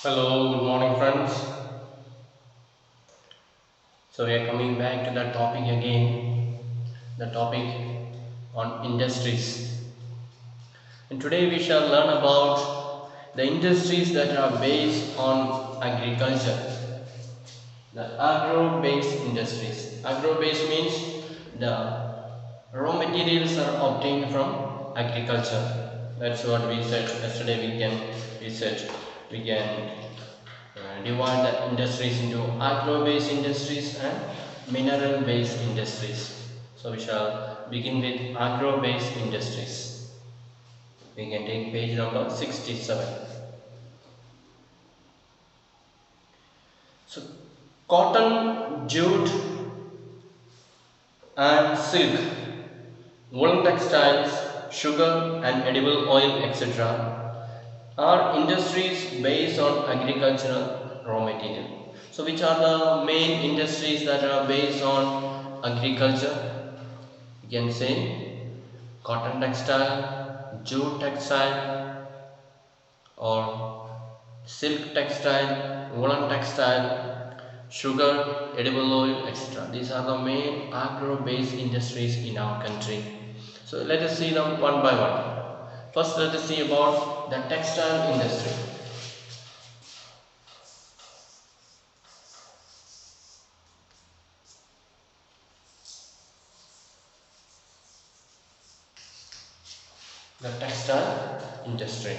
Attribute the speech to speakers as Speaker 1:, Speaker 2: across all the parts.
Speaker 1: Hello, good morning, friends. So, we are coming back to the topic again, the topic on industries. And today we shall learn about the industries that are based on agriculture, the agro based industries. Agro based means the raw materials are obtained from agriculture. That's what we said yesterday. We can divide the industries into agro-based industries and mineral-based industries. So we shall begin with agro-based industries. We can take page number 67. So cotton, jute and silk, woolen textiles, sugar and edible oil, etc. are industries based on agricultural raw material. So which are the main industries that are based on agriculture? You can say cotton textile, jute textile or silk textile, woolen textile, sugar, edible oil, etc. These are the main agro based industries in our country. So let us see them one by one. First let us see about the textile industry. The textile industry.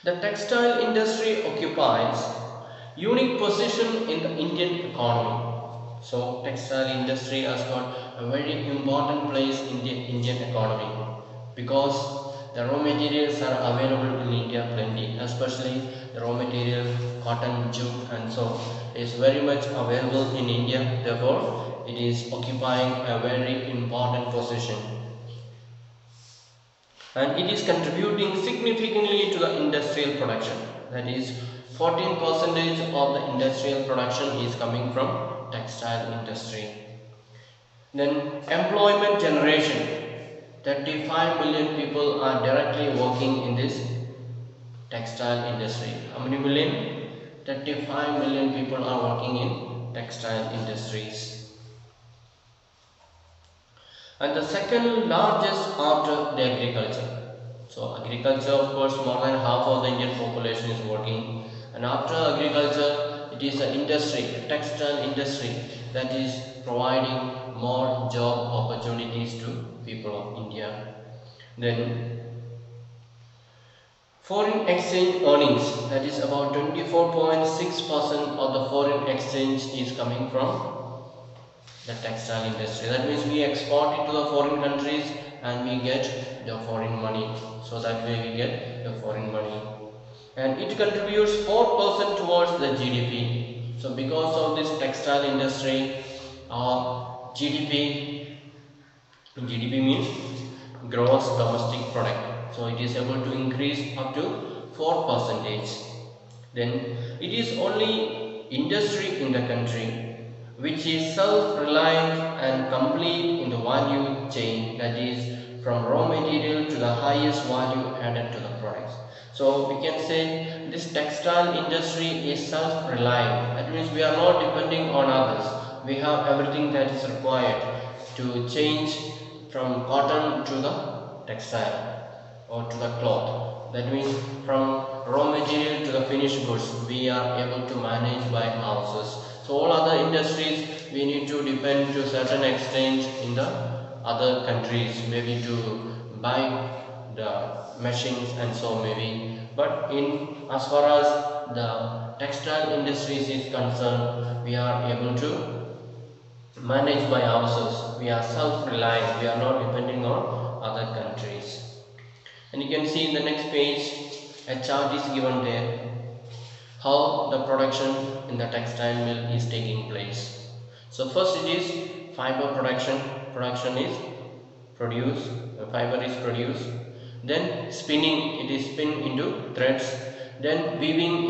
Speaker 1: The textile industry occupies unique position in the Indian economy. So textile industry has got a very important place in the Indian economy because the raw materials are available in India plenty, especially the raw material cotton, jute and so is very much available in India. Therefore, it is occupying a very important position and it is contributing significantly to the industrial production. That is 14% of the industrial production is coming from textile industry. Then employment generation, 35 million people are directly working in this textile industry. How many million? 35 million people are working in textile industries. And the second largest after the agriculture. So agriculture, of course, more than half of the Indian population is working, and after agriculture it is the industry, the textile industry, that is providing more job opportunities to people of India. Then foreign exchange earnings, that is about 24.6% of the foreign exchange is coming from the textile industry. That means we export it to the foreign countries and we get the foreign money. So that way we get the foreign money. And it contributes 4% towards the GDP. So because of this textile industry, our GDP means gross domestic product. So it is able to increase up to 4%. Then it is only industry in the country which is self-reliant and complete in the value chain, that is from raw material to the highest value added to the products. So we can say this textile industry is self-reliant. That means we are not depending on others. We have everything that is required to change from cotton to the textile or to the cloth. That means from raw material to the finished goods we are able to manage by ourselves. So all other industries we need to depend to a certain extent in the other countries, maybe to buy the machines and so maybe. But in as far as the textile industries is concerned, we are able to manage by ourselves. We are self-reliant. We are not depending on other countries. And you can see in the next page a chart is given there how the production in the textile mill is taking place. So first it is fiber production. Production is produced, fiber is produced. Then spinning, it is spin into threads. Then weaving,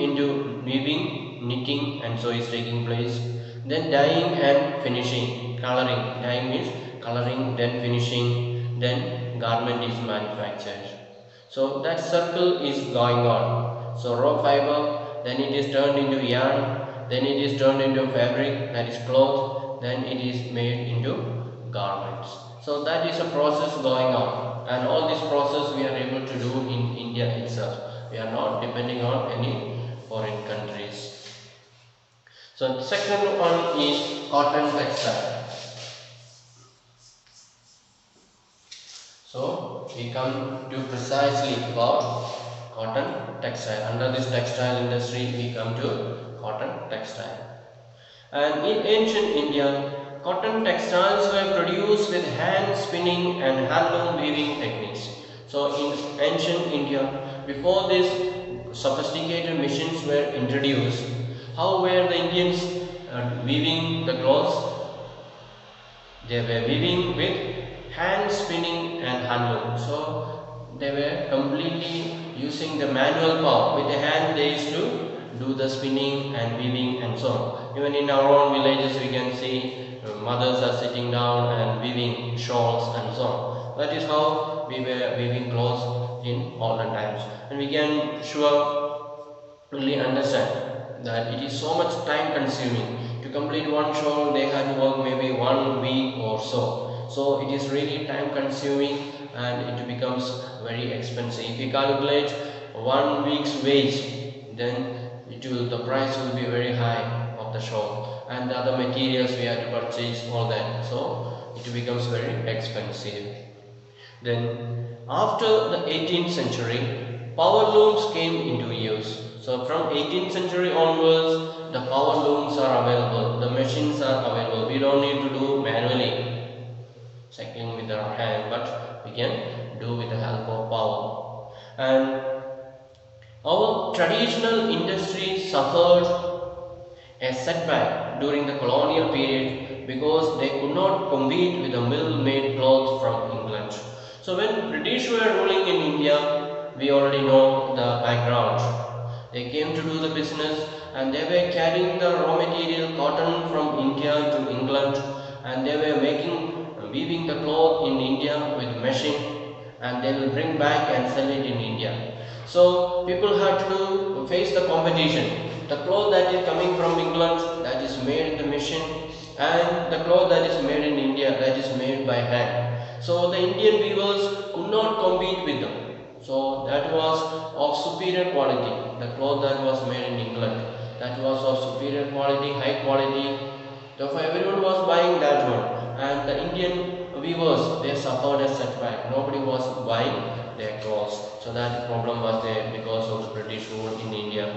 Speaker 1: knitting and so is taking place. Then dyeing and finishing, coloring. Dyeing means coloring, then finishing, then garment is manufactured. So that circle is going on. So raw fiber, then it is turned into yarn, then it is turned into fabric, that is cloth, then it is made into garments. So that is a process going on, and all this process we are able to do in India itself. We are not depending on any foreign countries. So the second one is cotton textile. So we come to precisely about cotton textile. Under this textile industry we come to cotton textile. And in ancient India, cotton textiles were produced with hand spinning and handloom weaving techniques. So in ancient India, before these sophisticated machines were introduced, how were the Indians weaving the clothes? They were weaving with hand spinning and handloom. So they were completely using the manual power. With the hand they used to do the spinning and weaving and so on. Even in our own villages we can see mothers are sitting down and weaving shawls and so on. That is how we were weaving clothes in olden times. And we can surely understand that it is so much time consuming. To complete one shawl they had to work maybe 1 week or so. So it is really time consuming and it becomes very expensive. If you calculate 1 week's wage, then the price will be very high of the shawl, and the other materials we have to purchase, all that. So it becomes very expensive. Then after the 18th century, power looms came into use. So from 18th century onwards, the power looms are available, the machines are available. We don't need to do manually, second with our hand, but we can do with the help of power. And our traditional industry suffered a setback during the colonial period because they could not compete with the mill-made cloth from England. So when British were ruling in India, we already know the background. They came to do the business and they were carrying the raw material cotton from India to England, and they were weaving the cloth in India with machine, and they will bring back and sell it in India. So people had to face the competition. The cloth that is coming from England, that is made in the machine, and the cloth that is made in India, that is made by hand. So the Indian weavers could not compete with them. So that was of superior quality. The cloth that was made in England, that was of superior quality, high quality. Therefore everyone was buying that one, and the Indian weavers, they suffered a setback. Nobody was buying their clothes. So that problem was there because of the British rule in India.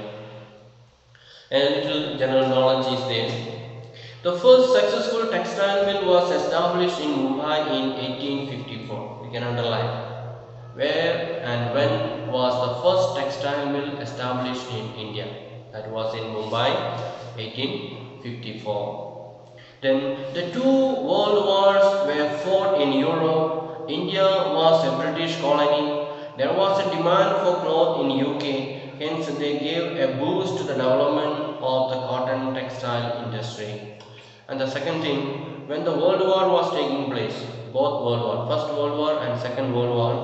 Speaker 1: A little general knowledge is there. The first successful textile mill was established in Mumbai in 1854. We can underline. Where and when was the first textile mill established in India? That was in Mumbai, 1854. Then the two world wars were fought in Europe. India was a British colony. There was a demand for cloth in UK. Hence they gave a boost to the development of the cotton textile industry. And the second thing, when the World War was taking place, both World War, First World War and Second World War,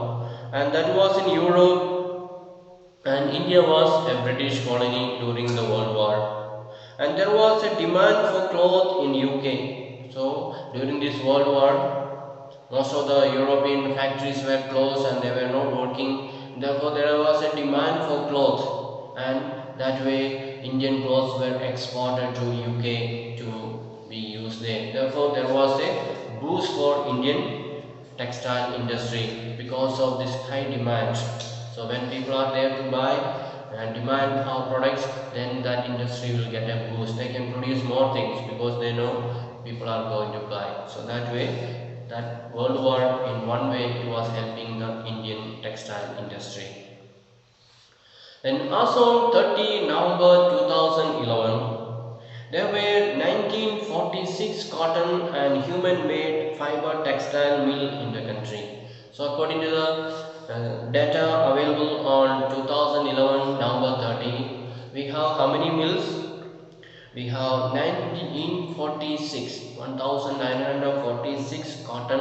Speaker 1: and that was in Europe, and India was a British colony during the World War, and there was a demand for cloth in UK. So during this World War, most of the European factories were closed and they were not working. Therefore there was a demand for cloth, and that way Indian clothes were exported to UK to be used there. Therefore there was a boost for Indian textile industry because of this high demand. So when people are there to buy and demand our products, then that industry will get a boost. They can produce more things because they know people are going to buy. So that way, that World War in one way it was helping the Indian textile industry. Then as on 30 November 2011, there were 1946 cotton and human-made fiber textile mill in the country. So according to the data available on 2011 November 30, we have how many mills? We have 1946 cotton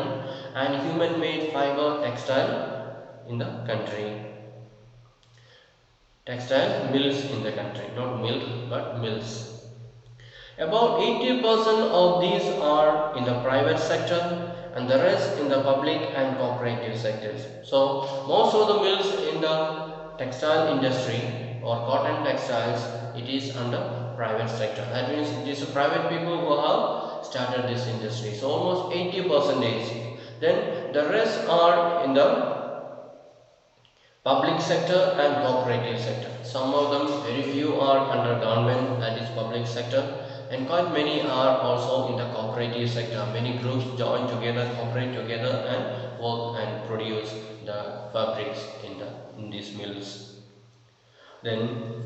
Speaker 1: and human-made fiber textile in the country. textile mills in the country, not milk but mills. About 80% of these are in the private sector and the rest in the public and cooperative sectors. So most of the mills in the textile industry or cotton textiles, it is under private sector. That means it is private people who have started this industry. So almost 80%. Then the rest are in the public sector and cooperative sector. Some of them, very few are under government, that is public sector, and quite many are also in the cooperative sector. Many groups join together, cooperate together and work and produce the fabrics in these mills. Then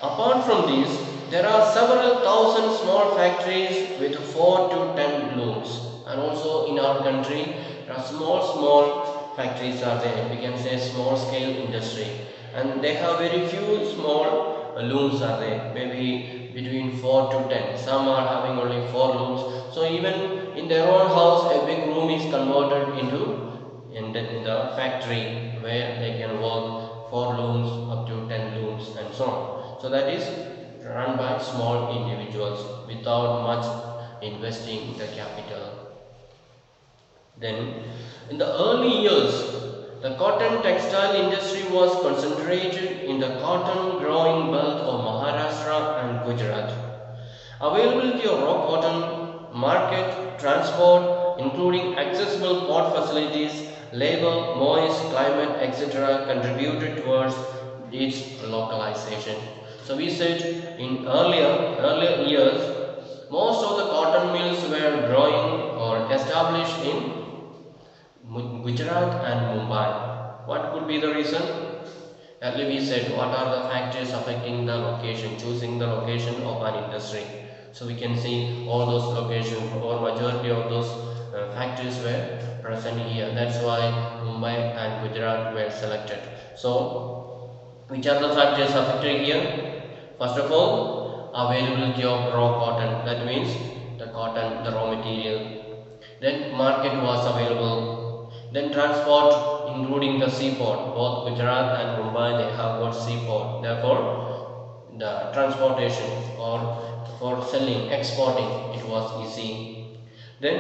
Speaker 1: apart from these, there are several thousand small factories with 4 to 10 looms, and also in our country there are small factories are there. We can say small scale industry, and they have very few small looms are there, maybe between 4 to 10. Some are having only 4 looms. So even in their own house, a big room is converted into in the factory where they can work 4 looms up to 10 looms and so on. So that is run by small individuals without much investing the capital. Then in the early years, the cotton textile industry was concentrated in the cotton growing belt of Maharashtra and Gujarat. Availability of raw cotton, market, transport, including accessible port facilities, labor, moist climate, etc., contributed towards its localization. So we said in earlier years, most of the cotton mills were growing or established in Gujarat and Mumbai. What could be the reason? Earlier we said what are the factors affecting the location, choosing the location of an industry. So we can see all those locations or majority of those factors were present here. That's why Mumbai and Gujarat were selected. So which are the factors affected here? First of all, availability of raw cotton. That means the cotton, the raw material. Then market was available. Then transport, including the seaport. Both Gujarat and Mumbai, they have got seaport. Therefore, the transportation or for selling, exporting, it was easy. Then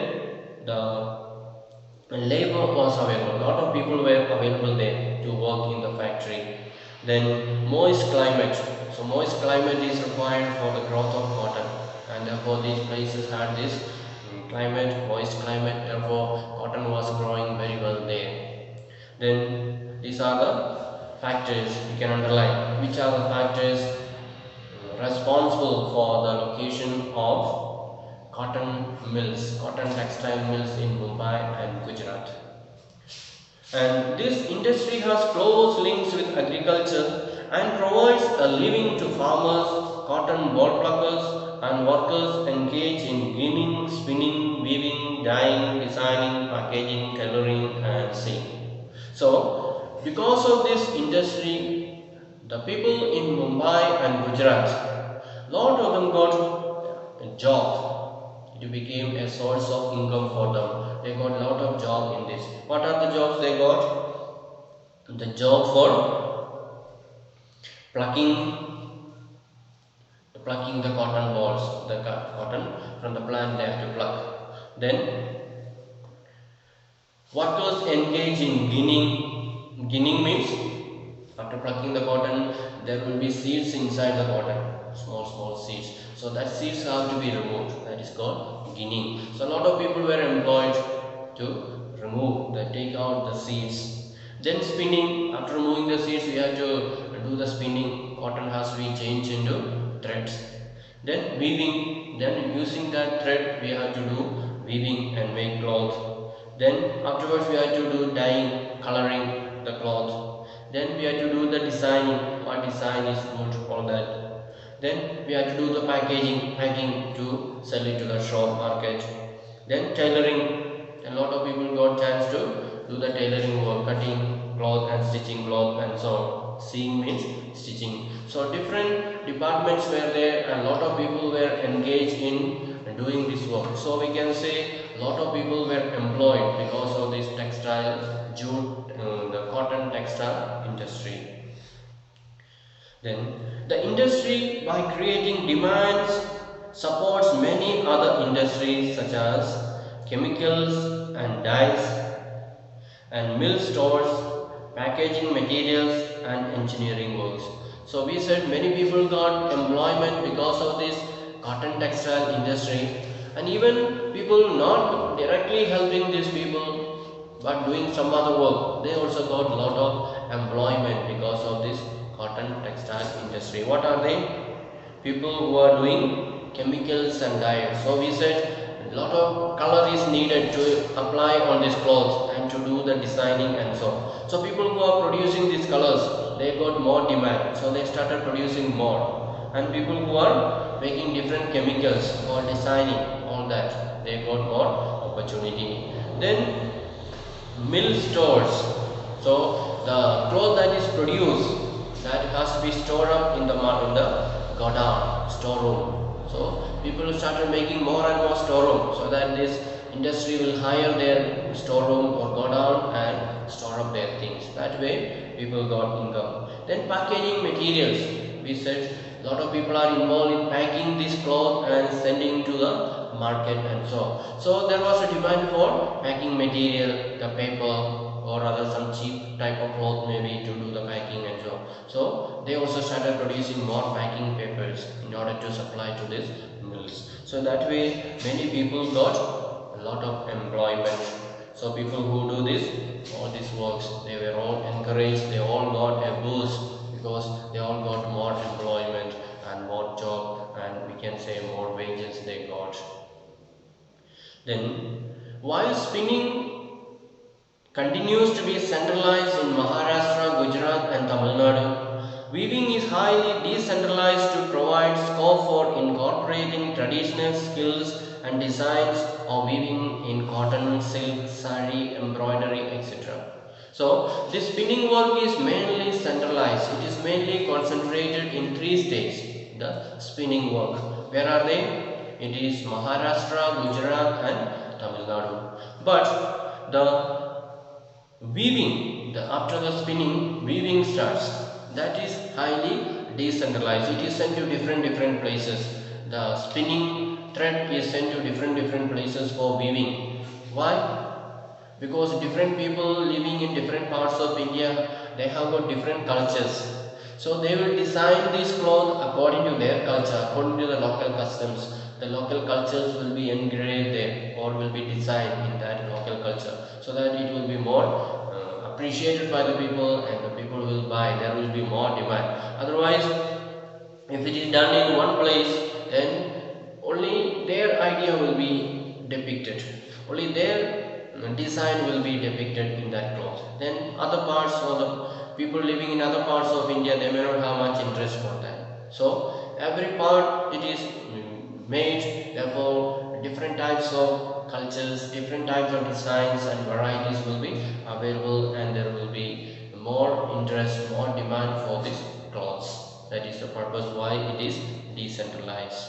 Speaker 1: the labor was available. A lot of people were available there to work in the factory. Then moist climate. So moist climate is required for the growth of cotton, and therefore these places had this climate, moist climate, therefore cotton was growing very well there. Then these are the factors we can underline. Which are the factors responsible for the location of cotton mills, cotton textile mills in Mumbai and Gujarat? And this industry has close links with agriculture and provides a living to farmers, cotton ball pluckers, and workers engaged in ginning, spinning, weaving, dyeing, designing, packaging, tailoring, and sewing. So, because of this industry, the people in Mumbai and Gujarat, lot of them got a job. It became a source of income for them. They got a lot of job in this. What are the jobs they got? The job for plucking the cotton balls, the cotton from the plant they have to pluck. Then workers engage in ginning. Ginning means after plucking the cotton, there will be seeds inside the cotton, small seeds. So that seeds have to be removed. That is called ginning. So a lot of people were employed to take out the seeds. Then spinning. After removing the seeds, we have to do the spinning. Cotton has to be changed into threads. Then weaving. Then using that thread, we have to do weaving and make cloth. Then afterwards, we have to do dyeing, coloring the cloth. Then we have to do the designing. What design is good, all that. Then we have to do the packing to sell it to the shop market. Then tailoring. A lot of people got chance to do the tailoring work, cutting cloth and stitching cloth and so on. Sewing means stitching. So different departments were there, and a lot of people were engaged in doing this work. So we can say a lot of people were employed because of this textile, jute, the cotton textile industry. Then the industry, by creating demands, supports many other industries such as chemicals and dyes and mill stores, packaging materials and engineering works. So we said many people got employment because of this cotton textile industry, and even people not directly helping these people but doing some other work, they also got a lot of employment because of this cotton textile industry. What are they? People who are doing chemicals and dyes. So we said a lot of color is needed to apply on these clothes and to do the designing and so. So people who are producing these colors, they got more demand. So they started producing more. And people who are making different chemicals for designing, all that, they got more opportunity. Then mill stores. So the cloth that is produced, that has to be stored up in the godown, storeroom. So people started making more and more storeroom, so that this industry will hire their storeroom or godown and store up their things. That way people got income. Then packaging materials. We said a lot of people are involved in packing this cloth and sending to the market and so. So there was a demand for packing material, the paper or other some cheap type of cloth maybe to do the packing and so. So they also started producing more packing papers in order to supply to these mills. So that way many people got a lot of employment. So people who do this, all these works, they were all encouraged, they all got a boost because they all got more employment and more job, and we can say more wages they got. Then while spinning continues to be centralized in Maharashtra, Gujarat and Tamil Nadu, weaving is highly decentralized to provide scope for incorporating traditional skills and designs of weaving in cotton, silk, sari, embroidery, etc. So this spinning work is mainly centralized. It is mainly concentrated in 3 states. The spinning work. Where are they? It is Maharashtra, Gujarat and Tamil Nadu. But the weaving, after the spinning, weaving starts. That is highly decentralized. It is sent to different places. The spinning thread is sent to different places for weaving. Why? Because different people living in different parts of India, they have got different cultures. So they will design these clothes according to their culture, according to the local customs. The local cultures will be engraved there or will be designed in that local culture, so that it will be more appreciated by the people and the people will buy. There will be more demand. Otherwise, if it is done in one place, then only their idea will be depicted. Only their design will be depicted in that cloth. Then other parts of the people living in other parts of India, they may not have much interest for that. So every part it is made, therefore different types of cultures, different types of designs and varieties will be available, and there will be more interest, more demand for these cloths. That is the purpose why it is decentralized.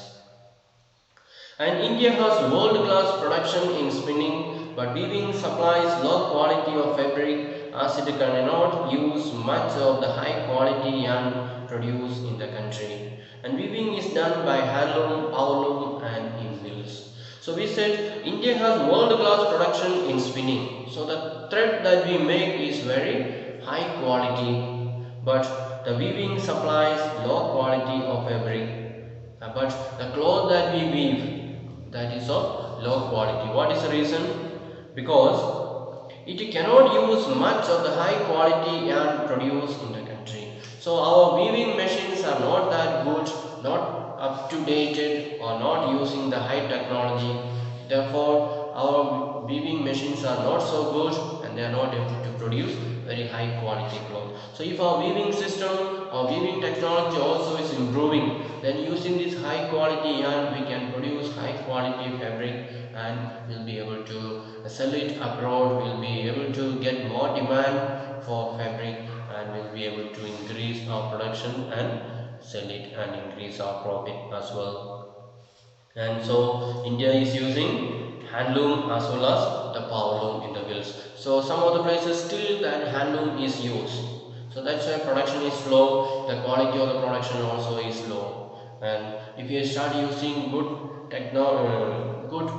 Speaker 1: And India has world-class production in spinning, but weaving supplies low quality of fabric as it cannot use much of the high quality yarn produced in the country. And weaving is done by handloom, powerloom and in mills. So we said India has world-class production in spinning. So the thread that we make is very high quality, but the weaving supplies low quality of fabric. But the cloth that we weave, that is of low quality. What is the reason? Because it cannot use much of the high quality yarn produced in the country. So our weaving machines are not that good, not up to date or not using the high technology. Therefore our weaving machines are not so good and they are not able to produce very high quality cloth. So if our weaving system or weaving technology also is improving, then using this high quality yarn we can produce high quality fabric and we'll be able to sell it abroad. We'll be able to get more demand for fabric and we'll be able to increase our production and sell it and increase our profit as well. And so India is using handloom as well as the powerloom in the mills. So some of the places still that handloom is used. So that's why production is low, the quality of the production also is low. And if you start using good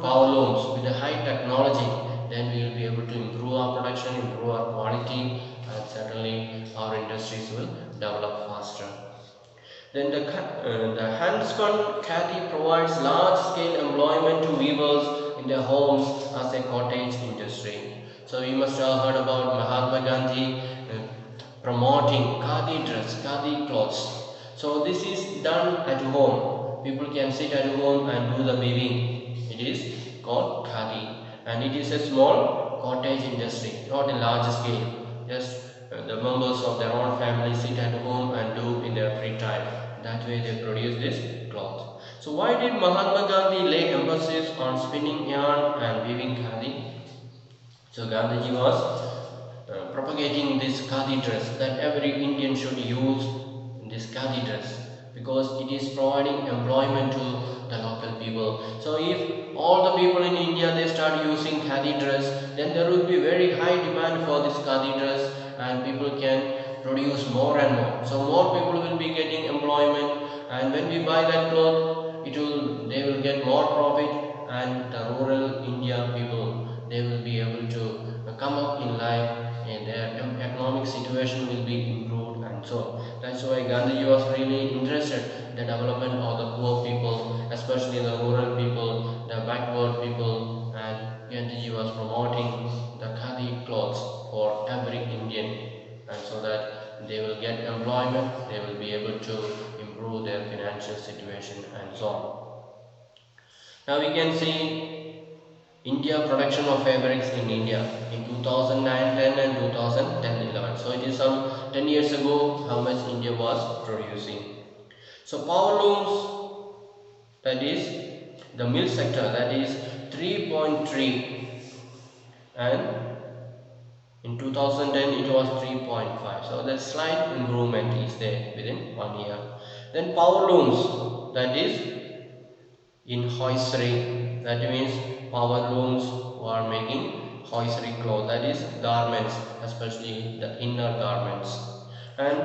Speaker 1: power looms with a high technology, then we will be able to improve our production, improve our quality, and certainly our industries will develop faster. Then the hand-spun khadi provides large-scale employment to weavers in their homes as a cottage industry. So you must have heard about Mahatma Gandhi promoting khadi dress, khadi clothes. So this is done at home. People can sit at home and do the weaving. It is called khadi, and it is a small cottage industry, not a large scale. Just the members of their own family sit at home and do in their free time. That way they produce this cloth. So why did Mahatma Gandhi lay emphasis on spinning yarn and weaving khadi? So Gandhiji was propagating this khadi dress, that every Indian should use this khadi dress because it is providing employment to the local people. So if all the people in India they start using khadi dress, then there will be very high demand for this khadi dress and people can produce more and more. So more people will be getting employment, and when we buy that cloth, they will get more profit, and the rural India people they will be able to come up in life and their economic situation will be improved, and so that's why Gandhiji was really interested in the development of the poor people, especially the rural people, the backward people, and Gandhiji was promoting the khadi clothes for every Indian, and so that they will get employment, they will be able to improve their financial situation and so on. Now we can see India production of fabrics in India in 2009-10 and 2010-11. So it is some 10 years ago how much India was producing. So power looms, that is the mill sector, that is 3.3, and in 2010 it was 3.5. So the slight improvement is there within 1 year. Then power looms, that is in hosiery, that means power looms who are making hosiery cloth, that is garments, especially the inner garments. And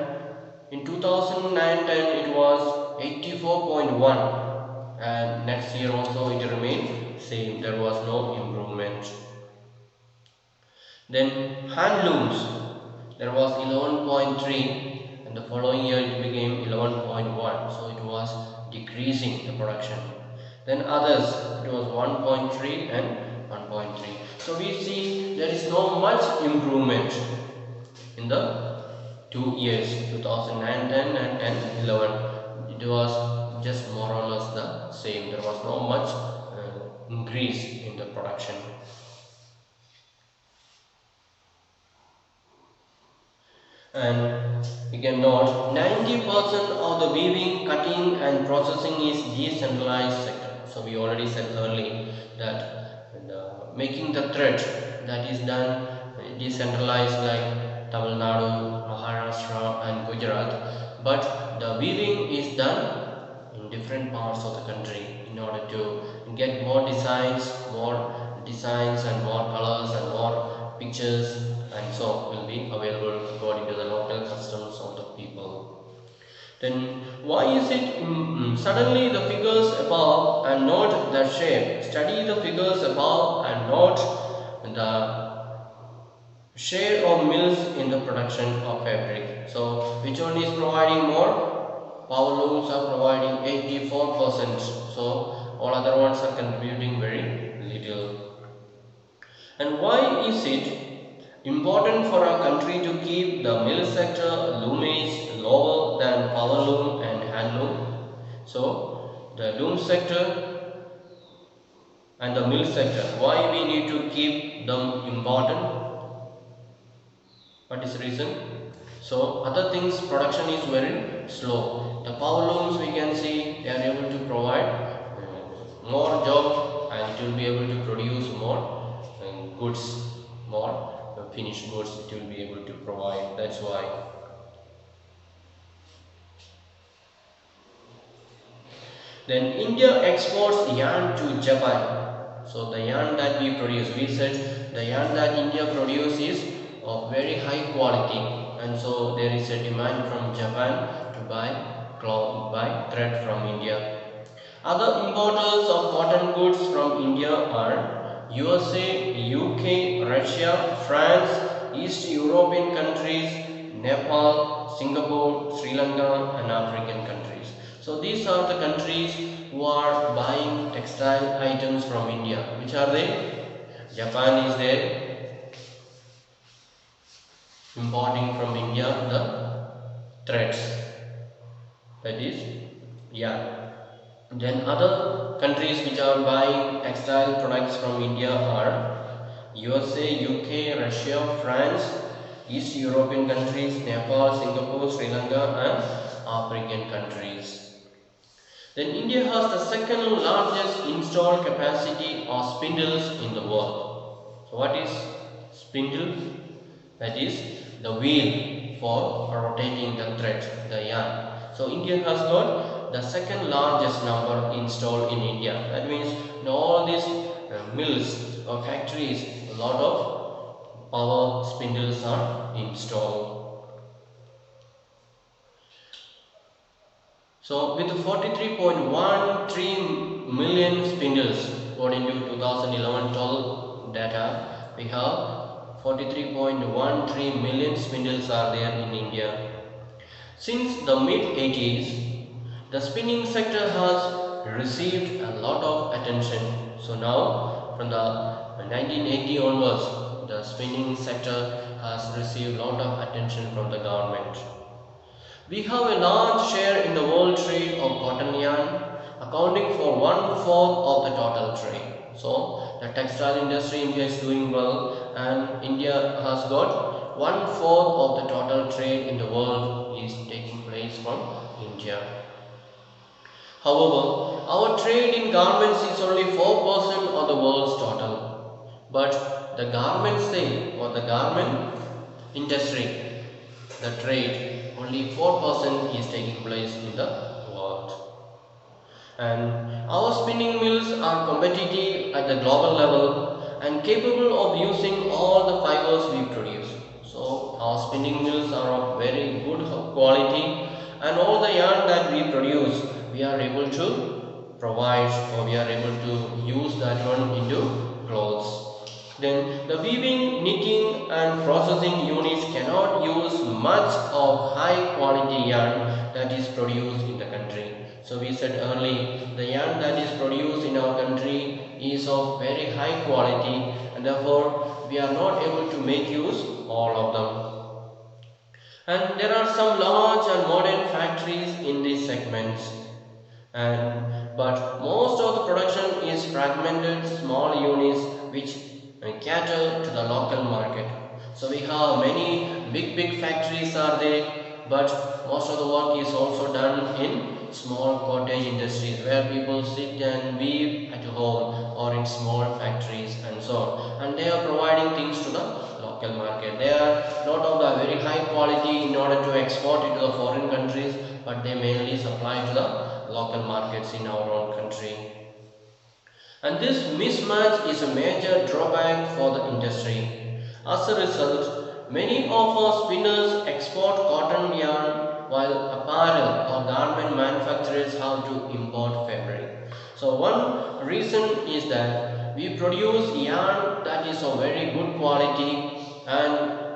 Speaker 1: in 2009-10 it was 84.1, and next year also it remained same, there was no improvement. Then handlooms, there was 11.3, and the following year it became 11.1, so it was decreasing the production. Then others, it was 1.3 and 1.3. So we see there is no much improvement in the 2 years, 2009-10 and 10-11. It was just more or less the same. There was no much increase in the production. And you can note 90% of the weaving, cutting and processing is decentralized sector. So we already said earlier that making the thread, that is done decentralized like Tamil Nadu, Maharashtra and Gujarat, but the weaving is done in different parts of the country in order to get more designs and more colors and more pictures, and so will be available according to the local customs of the people. Then why is it suddenly the figures above and not the shape? Study the figures above and note the share of mills in the production of fabric. So which one is providing more? Power looms are providing 84%. So all other ones are contributing very little. And why is it important for our country to keep the mill sector loomage lower than power loom and handloom? So the loom sector and the mill sector, why we need to keep them important? What is the reason? So other things, production is very slow. The power looms we can see they are able to provide more job, and it will be able to produce more goods, more finished goods it will be able to provide. That's why. Then India exports yarn to Japan. So the yarn that we said the yarn that India produces is of very high quality, and so there is a demand from Japan to buy thread from India. Other importers of cotton goods from India are USA, UK, Russia, France, East European countries, Nepal, Singapore, Sri Lanka and African countries. So these are the countries who are buying textile items from India. Which are they? Japan is there, importing from India the threads, that is yarn. Then other countries which are buying textile products from India are USA, UK, Russia, France, East European countries, Nepal, Singapore, Sri Lanka and African countries. Then India has the second largest installed capacity of spindles in the world. So what is spindle? That is the wheel for rotating the thread, the yarn. So India has got the second largest number installed in India. That means in all these mills or factories, a lot of power spindles are installed. So with 43.13 million spindles, according to 2011-12 data, we have 43.13 million spindles are there in India. Since the mid-80s, the spinning sector has received a lot of attention. So now, from the 1980 onwards, the spinning sector has received a lot of attention from the government. We have a large share in the world trade of cotton yarn, accounting for 1/4 of the total trade. So the textile industry in India is doing well, and India has got 1/4 of the total trade in the world is taking place from India. However, our trade in garments is only 4% of the world's total. But the garment sale or the garment industry, the trade, only 4% is taking place in the world. And our spinning mills are competitive at the global level and capable of using all the fibers we produce. So our spinning mills are of very good quality, and all the yarn that we produce, we are able to provide, or we are able to use that one into clothes. Then the weaving, knitting and processing units cannot use much of high quality yarn that is produced in the country. So we said earlier, the yarn that is produced in our country is of very high quality, and therefore we are not able to make use all of them. And there are some large and modern factories in these segments, but most of the production is fragmented small units which cater to the local market. So we have many big factories are there, but most of the work is also done in small cottage industries where people sit and weave at home or in small factories and so on, and they are providing things to the local market. They are not of the very high quality in order to export it to the foreign countries, but they mainly supply to the local markets in our own country. And this mismatch is a major drawback for the industry. As a result, many of our spinners export cotton yarn, while apparel or garment manufacturers have to import fabric. So one reason is that we produce yarn that is of very good quality, and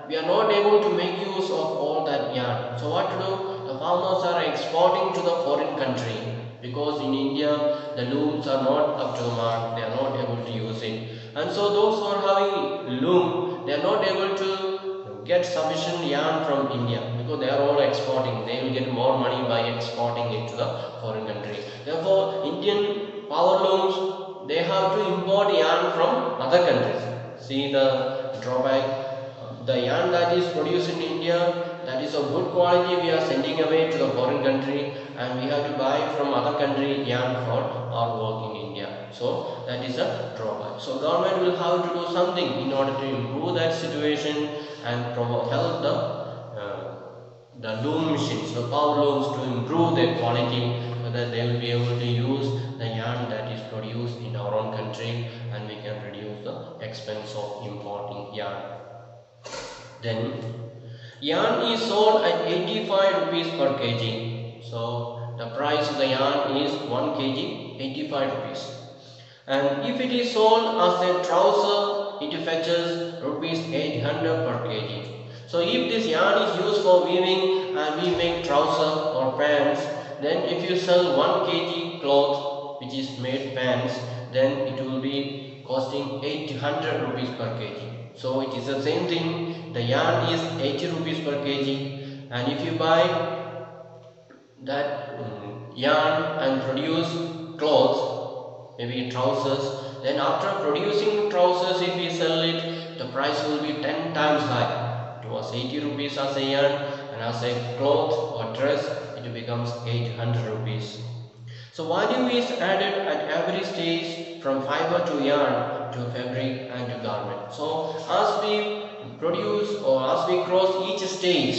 Speaker 1: we are not able to make use of all that yarn. So what to do? The farmers are exporting to the foreign country, because in India the looms are not up to the mark, they are not able to use it, and so those who are having loom, they are not able to get sufficient yarn from India, because they are all exporting. They will get more money by exporting it to the foreign country. Therefore Indian power looms, they have to import yarn from other countries. See the drawback. The yarn that is produced in India, that is of good quality, we are sending away to the foreign country, and we have to buy from other country yarn for our work in India. So that is a drawback. So government will have to do something in order to improve that situation and help the loom machines, the power looms, to improve their quality, so that they will be able to use the yarn that is produced in our own country, and we can reduce the expense of importing yarn. Then Yarn is sold at 85 rupees per kg. So the price of the yarn is 1 kg 85 rupees. And if it is sold as a trouser, it fetches rupees 800 per kg. So if this yarn is used for weaving and we make trouser or pants, then if you sell 1 kg cloth which is made pants, then it will be costing 800 rupees per kg. So it is the same thing. The yarn is 80 rupees per kg, and if you buy that yarn and produce clothes, maybe trousers, then after producing trousers, if we sell it, the price will be 10 times high. It was 80 rupees as a yarn, and as a cloth or dress, it becomes 800 rupees. So value is added at every stage, from fiber to yarn to fabric and to garment. So as we produce or as we cross each stage,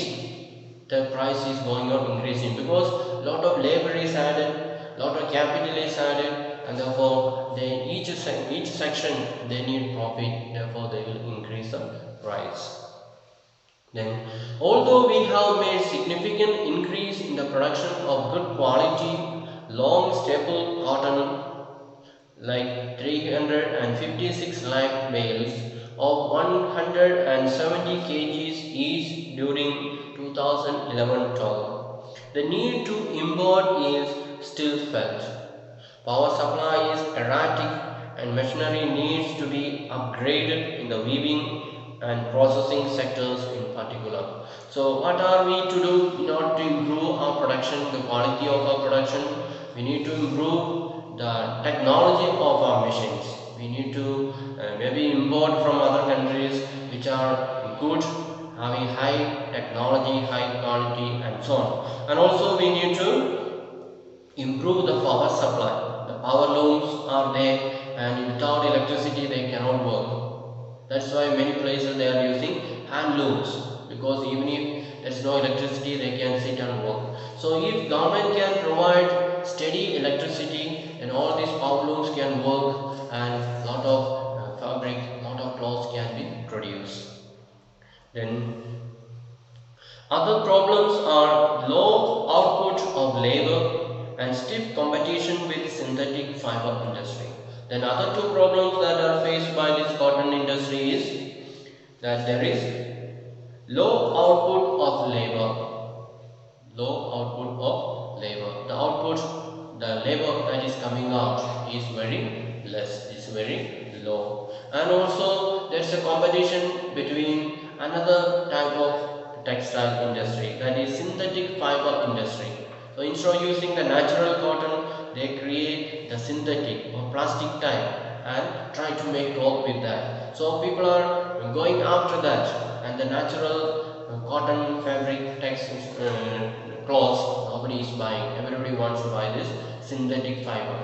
Speaker 1: the price is going on increasing, because lot of labor is added, lot of capital is added, and therefore they each section they need profit, therefore they will increase the price. Then, although we have made significant increase in the production of good quality long staple cotton like 356 lakh bales of 170 kgs each during 2011-12. The need to import is still felt. Power supply is erratic and machinery needs to be upgraded in the weaving and processing sectors in particular. So what are we to do in order to improve our production, the quality of our production? We need to improve the technology of our machines. We need to maybe import from other countries which are good, having high technology, high quality, and so on. And also we need to improve the power supply. The power looms are there, and without electricity they cannot work. That's why many places they are using hand looms, because even if there is no electricity, they can sit and work. So if government can provide steady electricity, then all these power looms can work, and lot of fabric, lot of clothes can be produced. Then other problems are low output of labor and stiff competition with synthetic fiber industry. Then other two problems that are faced by this cotton industry is that there is low output of labor. Low output of labor. The output, the labor that is coming out is very less, is very low. And also there is a competition between another type of textile industry, that is synthetic fiber industry. So instead of using the natural cotton, they create the synthetic or plastic type and try to make cloth with that. So people are going after that, and the natural cotton fabric cloths nobody is buying. Everybody wants to buy this synthetic fiber,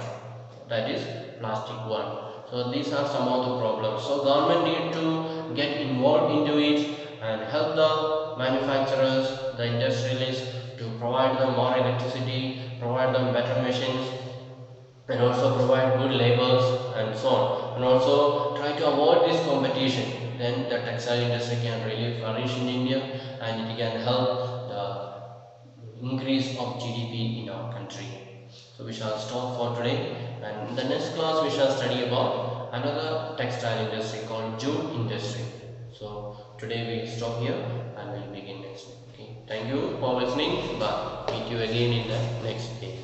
Speaker 1: that is plastic one. So these are some of the problems. So government need to get involved into it and help the manufacturers, the industrialists, to provide them more electricity, provide them better machines, and also provide good labors and so on, and also try to avoid this competition. Then the textile industry can really flourish in India, and it can help the increase of GDP in our country. So we shall stop for today, and in the next class we shall study about another textile industry called jute industry. So today we stop here and we'll begin next week. Okay. Thank you for listening. Bye. Meet you again in the next day.